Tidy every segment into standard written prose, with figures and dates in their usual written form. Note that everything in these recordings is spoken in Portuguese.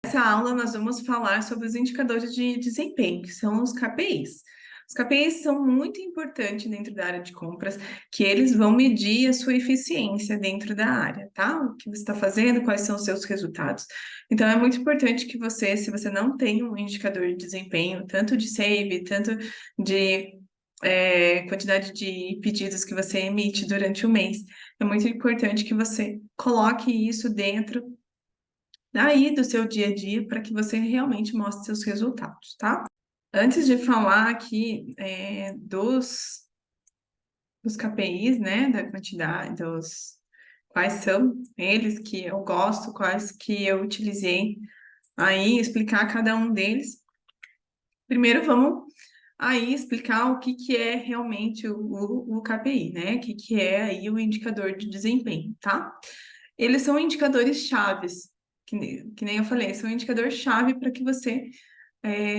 Nessa aula, nós vamos falar sobre os indicadores de desempenho, que são os KPIs. Os KPIs são muito importantes dentro da área de compras, que eles vão medir a sua eficiência dentro da área, tá? O que você está fazendo, quais são os seus resultados. Então, é muito importante que você, se você não tem um indicador de desempenho, tanto de save, tanto de quantidade de pedidos que você emite durante o mês, é muito importante que você coloque isso dentro daí do seu dia a dia para que você realmente mostre seus resultados, tá? Antes de falar aqui dos KPIs, né, da quantidade, quais são eles que eu gosto, quais que eu utilizei aí, explicar cada um deles. Primeiro vamos aí explicar o que que é realmente o KPI, né? O que que é aí o indicador de desempenho, tá? Eles são indicadores chaves, que nem eu falei, são indicador-chave para que você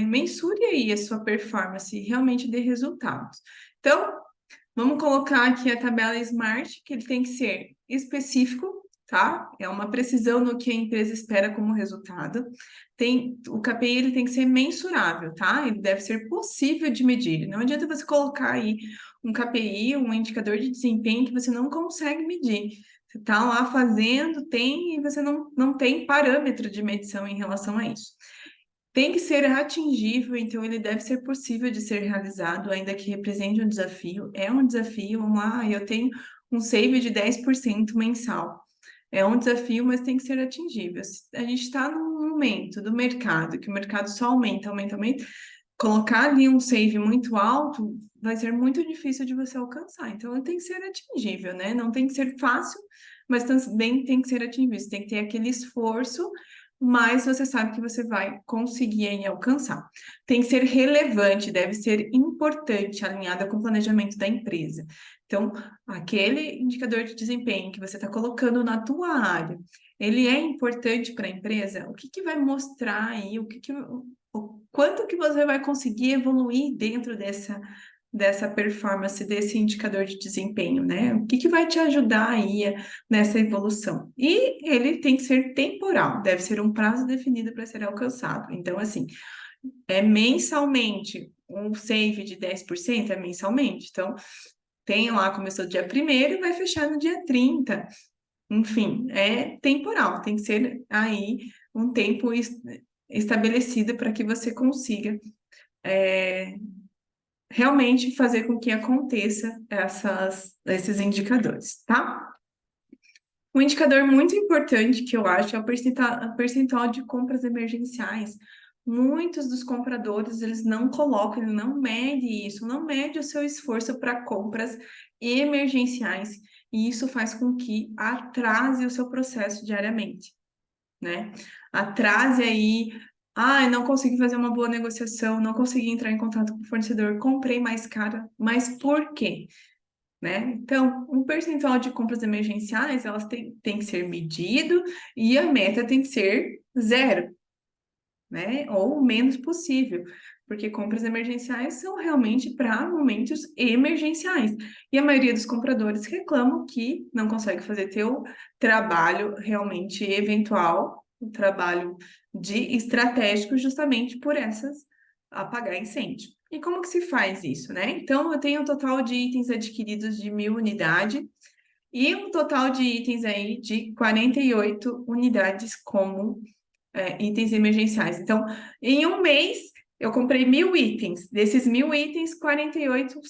mensure aí a sua performance e realmente dê resultados. Então, vamos colocar aqui a tabela SMART, que ele tem que ser específico, tá? É uma precisão no que a empresa espera como resultado. O KPI ele tem que ser mensurável, tá? Ele deve ser possível de medir. Não adianta você colocar aí um KPI, um indicador de desempenho que você não consegue medir. Você está lá fazendo, tem, e você não tem parâmetro de medição em relação a isso. Tem que ser atingível, então ele deve ser possível de ser realizado, ainda que represente um desafio. É um desafio, vamos lá, eu tenho um save de 10% mensal. É um desafio, mas tem que ser atingível. A gente está num momento do mercado, que o mercado só aumenta, aumenta, aumenta. Colocar ali um save muito alto vai ser muito difícil de você alcançar. Então, ele tem que ser atingível, né? Não tem que ser fácil, mas também tem que ser atingível. Você tem que ter aquele esforço, mas você sabe que você vai conseguir aí alcançar. Tem que ser relevante, deve ser importante, alinhada com o planejamento da empresa. Então, aquele indicador de desempenho que você está colocando na tua área, ele é importante para a empresa? O que que vai mostrar aí? O quanto que você vai conseguir evoluir dentro dessa performance, desse indicador de desempenho, né? O que que vai te ajudar aí nessa evolução? E ele tem que ser temporal, deve ser um prazo definido para ser alcançado. Então, assim, é mensalmente, um save de 10% é mensalmente. Então, tem lá, começou dia 1º e vai fechar no dia 30. Enfim, é temporal, tem que ser aí um tempo estabelecido para que você consiga realmente fazer com que aconteça esses indicadores, tá? Um indicador muito importante que eu acho é o percentual de compras emergenciais. Muitos dos compradores, eles não colocam, ele não mede isso, não mede o seu esforço para compras emergenciais, e isso faz com que atrase o seu processo diariamente, né? Atrase aí, eu não consegui fazer uma boa negociação, não consegui entrar em contato com o fornecedor, comprei mais caro, mas por quê? Né? Então, um percentual de compras emergenciais, elas têm que ser medido e a meta tem que ser zero, né? Ou o menos possível, porque compras emergenciais são realmente para momentos emergenciais. E a maioria dos compradores reclamam que não consegue fazer teu trabalho realmente eventual, o trabalho de estratégico, justamente por essas apagar incêndio. E como que se faz isso, né? Então, eu tenho um total de itens adquiridos de 1.000 unidades e um total de itens aí de 48 unidades como itens emergenciais. Então, em um mês, eu comprei 1.000 itens. Desses 1.000 itens, 48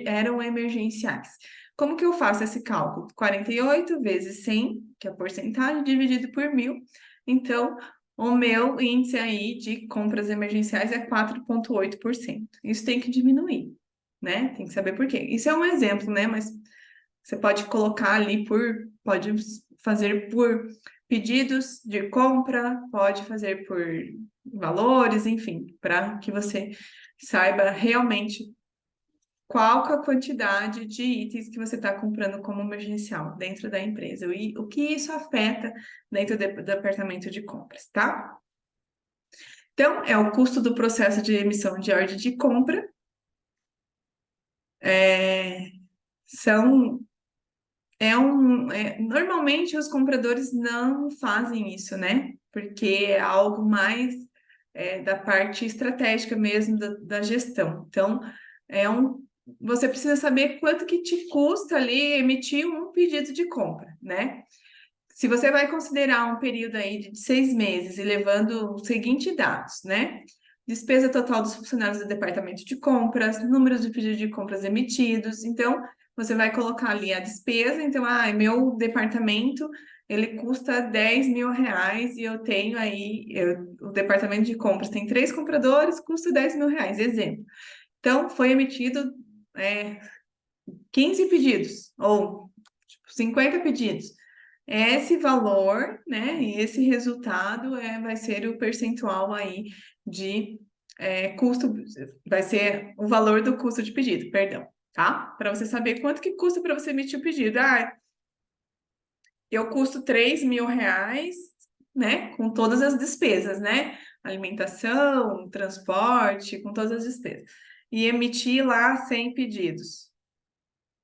eram emergenciais. Como que eu faço esse cálculo? 48 vezes 100, que é a porcentagem, dividido por 1.000. Então, o meu índice aí de compras emergenciais é 4,8%. Isso tem que diminuir, né? Tem que saber por quê. Isso é um exemplo, né? Mas você pode colocar ali pode fazer por pedidos de compra, pode fazer por valores, enfim, para que você saiba realmente qual que é a quantidade de itens que você está comprando como emergencial dentro da empresa e o que isso afeta dentro do departamento de compras, tá? Então, é o custo do processo de emissão de ordem de compra, são Normalmente os compradores não fazem isso, né? Porque é algo mais da parte estratégica mesmo da gestão. Então, você precisa saber quanto que te custa ali emitir um pedido de compra, né? Se você vai considerar um período aí de 6 meses e levando os seguintes dados, né? Despesa total dos funcionários do departamento de compras, números de pedidos de compras emitidos. Então, você vai colocar ali a despesa. Então, meu departamento, ele custa R$ 10.000 e eu tenho aí, o departamento de compras tem 3 compradores, custa R$ 10.000, exemplo. Então, foi emitido 15 pedidos, ou tipo, 50 pedidos. Esse valor, né, e esse resultado vai ser o percentual aí de custo, vai ser o valor do custo de pedido, perdão, tá? Para você saber quanto que custa para você emitir o pedido. Eu custo R$ 3.000, né, com todas as despesas, né? Alimentação, transporte, com todas as despesas. E emitir lá 100 pedidos.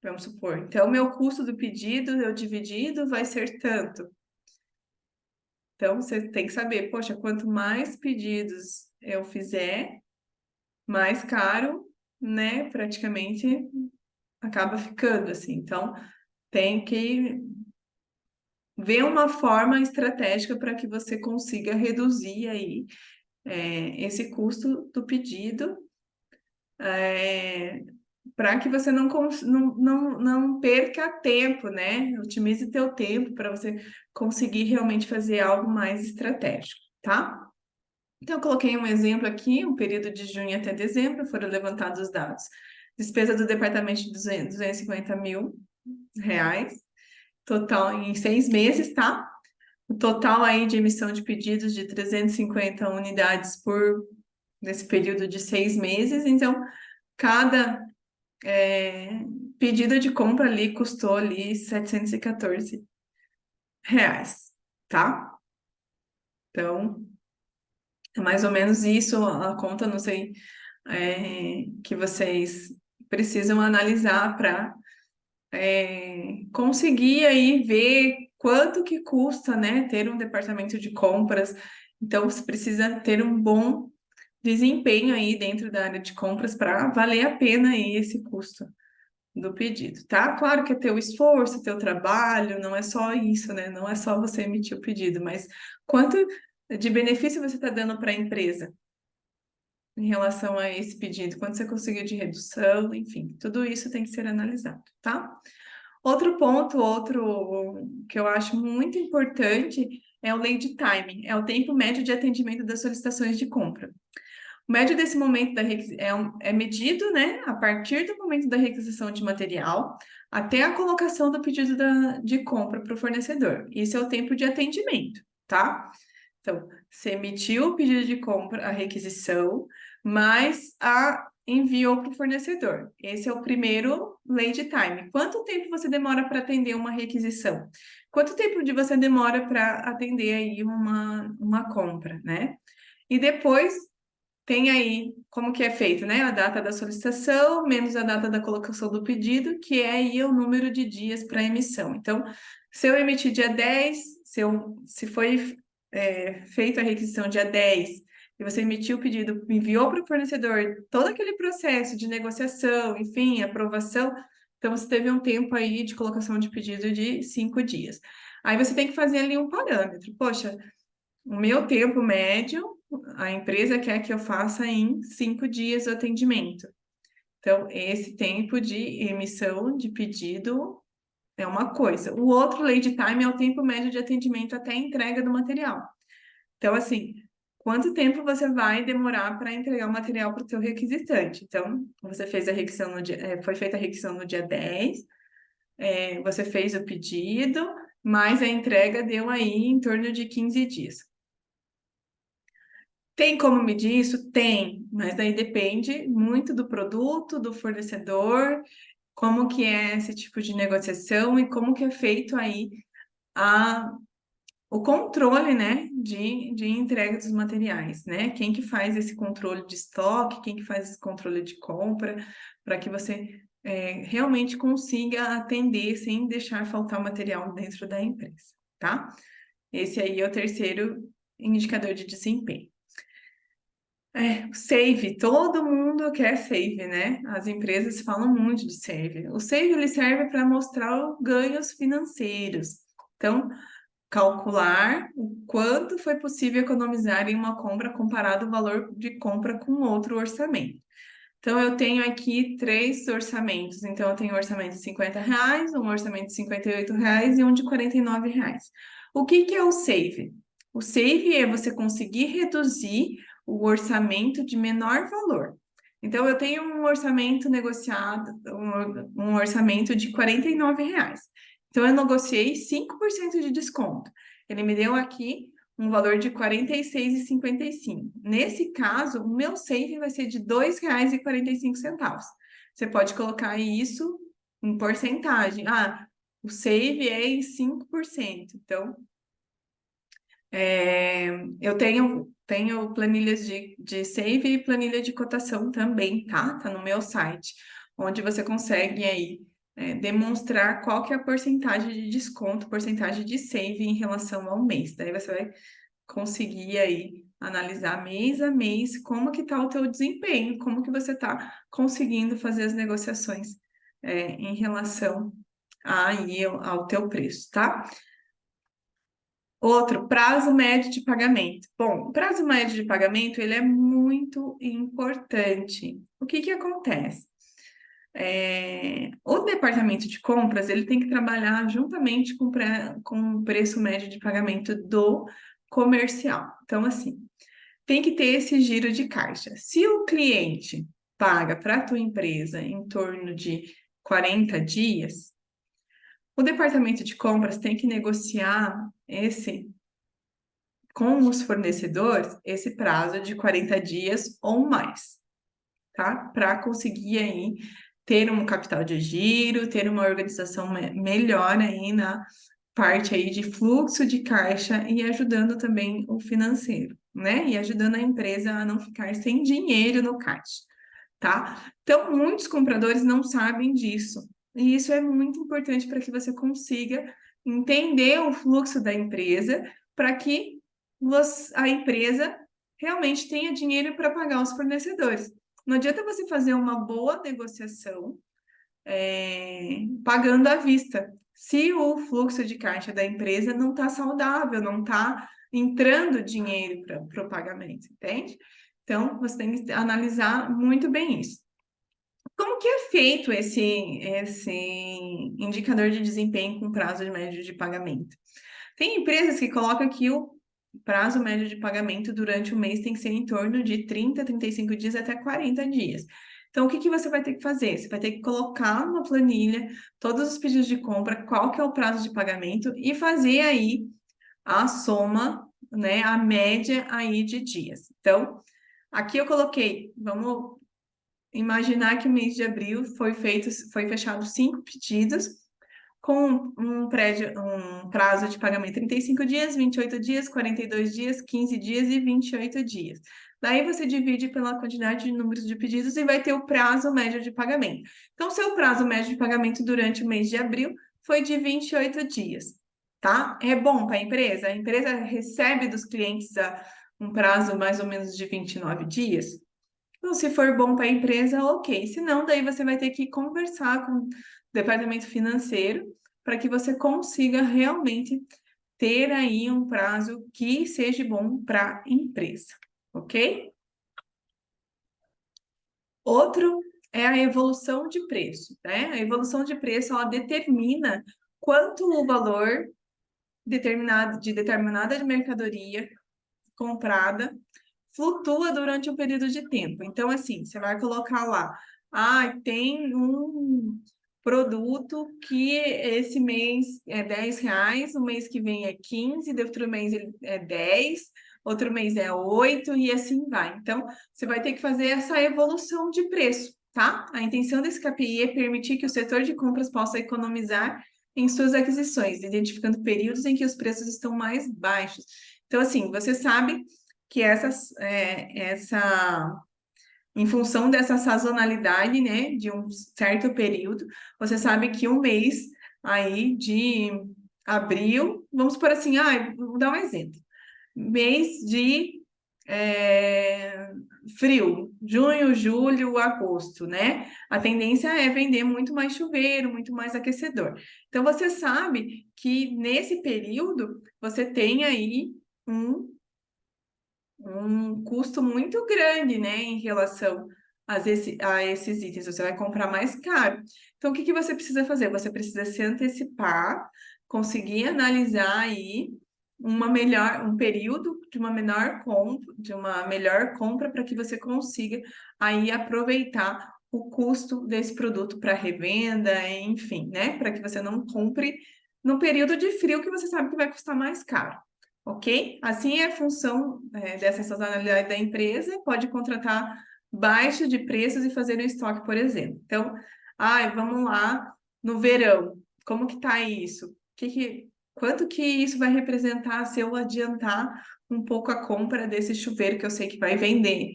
Vamos supor. Então, meu custo do pedido, eu dividido, vai ser tanto. Então, você tem que saber, poxa, quanto mais pedidos eu fizer, mais caro, né? Praticamente acaba ficando assim. Então, tem que ver uma forma estratégica para que você consiga reduzir aí esse custo do pedido. Para que você não perca tempo, né? Otimize teu tempo para você conseguir realmente fazer algo mais estratégico, tá? Então, eu coloquei um exemplo aqui, um período de junho até dezembro, foram levantados os dados. Despesa do departamento de R$ 250.000, total em 6 meses, tá? O total aí de emissão de pedidos de 350 unidades nesse período de 6 meses. Então, cada pedido de compra ali custou ali R$ 714, tá? Então, é mais ou menos isso a conta, não sei, que vocês precisam analisar para conseguir aí ver quanto que custa, né, ter um departamento de compras. Então, você precisa ter um bom desempenho aí dentro da área de compras para valer a pena aí esse custo do pedido, tá? Claro que é teu esforço, teu trabalho, não é só isso, né? Não é só você emitir o pedido, mas quanto de benefício você está dando para a empresa em relação a esse pedido, quanto você conseguiu de redução, enfim, tudo isso tem que ser analisado, tá? Outro ponto, outro que eu acho muito importante é o lead time, é o tempo médio de atendimento das solicitações de compra. O médio desse momento é medido, né, a partir do momento da requisição de material até a colocação do pedido de compra para o fornecedor. Isso é o tempo de atendimento, tá? Então, você emitiu o pedido de compra, a requisição, mas enviou para o fornecedor. Esse é o primeiro lead time. Quanto tempo você demora para atender uma requisição? Quanto tempo você demora para atender aí uma compra, né? E depois tem aí como que é feito, né? A data da solicitação menos a data da colocação do pedido, que é aí o número de dias para emissão. Então, se eu emitir dia 10, se foi feita a requisição dia 10 e você emitiu o pedido, enviou para o fornecedor todo aquele processo de negociação, enfim, aprovação, então você teve um tempo aí de colocação de pedido de 5 dias. Aí você tem que fazer ali um parâmetro. Poxa, o meu tempo médio, a empresa quer que eu faça em 5 dias o atendimento. Então, esse tempo de emissão de pedido é uma coisa. O outro lead time é o tempo médio de atendimento até a entrega do material. Então, assim, quanto tempo você vai demorar para entregar o material para o teu requisitante? Então, você fez a requisição foi feita a requisição no dia 10, você fez o pedido, mas a entrega deu aí em torno de 15 dias. Tem como medir isso? Tem, mas daí depende muito do produto, do fornecedor, como que é esse tipo de negociação e como que é feito aí o controle, né, de entrega dos materiais, né? Quem que faz esse controle de estoque, quem que faz esse controle de compra, para que você realmente consiga atender sem deixar faltar material dentro da empresa, tá? Esse aí é o terceiro indicador de desempenho. Save, todo mundo quer save, né? As empresas falam muito de save. O save ele serve para mostrar ganhos financeiros. Então, calcular o quanto foi possível economizar em uma compra comparado ao valor de compra com outro orçamento. Então, eu tenho aqui 3 orçamentos. Então, eu tenho um orçamento de R$ 50, um orçamento de R$ 58 e um de R$ 49. O que que é o save? O save é você conseguir reduzir o orçamento de menor valor. Então, eu tenho um orçamento negociado, um orçamento de R$ 49. Então, eu negociei 5% de desconto. Ele me deu aqui um valor de R$ 46,55. Nesse caso, o meu save vai ser de R$ 2,45. Você pode colocar isso em porcentagem. Ah, o save é em 5%. Então, eu tenho planilhas de save e planilha de cotação também, tá? Tá no meu site, onde você consegue aí demonstrar qual que é a porcentagem de desconto, porcentagem de save em relação ao mês. Daí você vai conseguir aí analisar mês a mês como que está o teu desempenho, como que você está conseguindo fazer as negociações em relação aí ao teu preço, tá? Outro, prazo médio de pagamento. Bom, o prazo médio de pagamento, ele é muito importante. O que que acontece? O departamento de compras, ele tem que trabalhar juntamente com o preço médio de pagamento do comercial. Então, assim, tem que ter esse giro de caixa. Se o cliente paga para a tua empresa em torno de 40 dias, o departamento de compras tem que negociar com os fornecedores esse prazo de 40 dias ou mais, tá? Para conseguir aí ter um capital de giro, ter uma organização melhor aí na parte aí de fluxo de caixa e ajudando também o financeiro, né? E ajudando a empresa a não ficar sem dinheiro no caixa, tá? Então, muitos compradores não sabem disso. E isso é muito importante para que você consiga entender o fluxo da empresa, para que a empresa realmente tenha dinheiro para pagar os fornecedores. Não adianta você fazer uma boa negociação pagando à vista, se o fluxo de caixa da empresa não está saudável, não está entrando dinheiro para o pagamento, entende? Então, você tem que analisar muito bem isso. Como que é feito esse indicador de desempenho com prazo médio de pagamento? Tem empresas que colocam que o prazo médio de pagamento durante o mês tem que ser em torno de 30, 35 dias até 40 dias. Então, o que que você vai ter que fazer? Você vai ter que colocar numa planilha todos os pedidos de compra, qual que é o prazo de pagamento e fazer aí a soma, né, a média aí de dias. Então, aqui eu coloquei, vamos imaginar que o mês de abril foi fechado 5 pedidos, com um prazo de pagamento 35 dias, 28 dias, 42 dias, 15 dias e 28 dias. Daí você divide pela quantidade de números de pedidos e vai ter o prazo médio de pagamento. Então, seu prazo médio de pagamento durante o mês de abril foi de 28 dias, tá? É bom para a empresa? A empresa recebe dos clientes um prazo mais ou menos de 29 dias? Então, se for bom para a empresa, ok. Se não, daí você vai ter que conversar com o departamento financeiro para que você consiga realmente ter aí um prazo que seja bom para a empresa, ok? Outro é a evolução de preço, né? A evolução de preço, ela determina quanto o valor de determinada mercadoria comprada flutua durante um período de tempo. Então, assim, você vai colocar lá, tem um produto que esse mês é R$ 10, o mês que vem é 15, de outro mês é 10, outro mês é 8 e assim vai. Então, você vai ter que fazer essa evolução de preço, tá? A intenção desse KPI é permitir que o setor de compras possa economizar em suas aquisições, identificando períodos em que os preços estão mais baixos. Então, assim, você sabe que essa em função dessa sazonalidade, né, de um certo período, você sabe que um mês aí de abril, vamos por assim, vou dar um exemplo. Mês de frio, junho, julho, agosto, né? A tendência é vender muito mais chuveiro, muito mais aquecedor. Então, você sabe que nesse período você tem aí um custo muito grande, né, em relação a esses itens. Você vai comprar mais caro. Então, o que que você precisa fazer? Você precisa se antecipar, conseguir analisar aí um período de uma melhor compra para que você consiga aí aproveitar o custo desse produto para revenda, enfim, né? Para que você não compre no período de frio que você sabe que vai custar mais caro. Ok? Assim é a função dessa sazonalidade da empresa, pode contratar baixo de preços e fazer um estoque, por exemplo. Então, vamos lá no verão, como que tá isso? Quanto que isso vai representar se eu adiantar um pouco a compra desse chuveiro que eu sei que vai vender,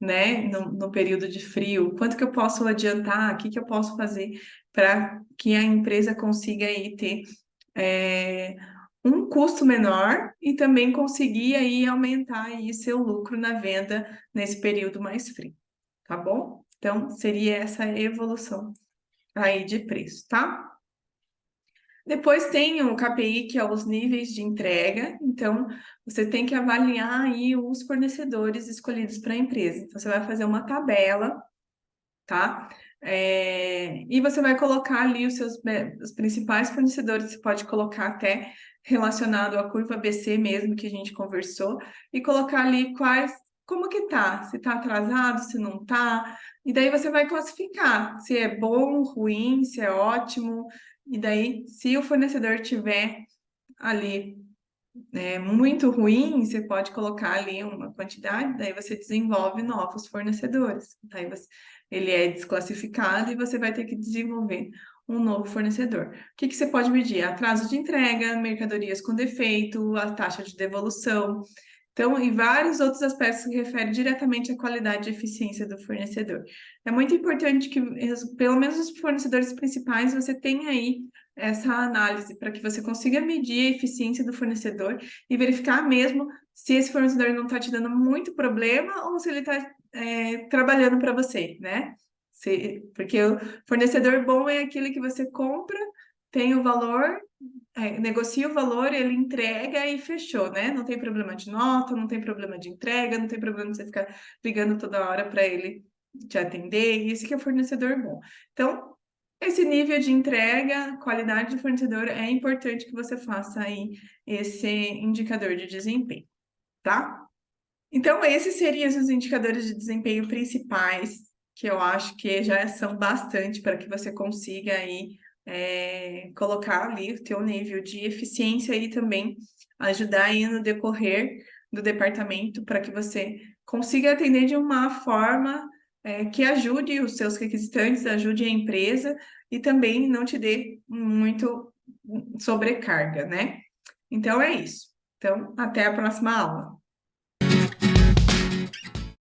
né? No período de frio, quanto que eu posso adiantar? O que que eu posso fazer para que a empresa consiga aí ter é, um custo menor e também conseguir aí aumentar aí seu lucro na venda nesse período mais frio, tá bom? Então, seria essa evolução aí de preço, tá? Depois tem o KPI, que é os níveis de entrega. Então, você tem que avaliar aí os fornecedores escolhidos para a empresa. Então, você vai fazer uma tabela, tá? E você vai colocar ali os principais fornecedores, você pode colocar até relacionado à curva ABC mesmo que a gente conversou, e colocar ali como que tá, se tá atrasado, se não tá, e daí você vai classificar se é bom, ruim, se é ótimo, e daí, se o fornecedor tiver ali muito ruim, você pode colocar ali uma quantidade, daí você desenvolve novos fornecedores. Ele é desclassificado e você vai ter que desenvolver um novo fornecedor. O que que você pode medir? Atraso de entrega, mercadorias com defeito, a taxa de devolução. Então, e vários outros aspectos que referem diretamente à qualidade e eficiência do fornecedor. É muito importante que, pelo menos os fornecedores principais, você tenha aí essa análise para que você consiga medir a eficiência do fornecedor e verificar mesmo se esse fornecedor não está te dando muito problema ou se ele está trabalhando para você, né? Porque o fornecedor bom é aquele que você compra, tem o valor, negocia o valor, ele entrega e fechou, né? Não tem problema de nota, não tem problema de entrega, não tem problema de você ficar ligando toda hora para ele te atender. Isso que é fornecedor bom. Então, esse nível de entrega, qualidade do fornecedor, é importante que você faça aí esse indicador de desempenho, tá? Então, esses seriam os indicadores de desempenho principais, que eu acho que já são bastante para que você consiga aí colocar ali o teu nível de eficiência e também ajudar aí no decorrer do departamento para que você consiga atender de uma forma que ajude os seus requisitantes, ajude a empresa e também não te dê muito sobrecarga, né? Então é isso. Então, até a próxima aula.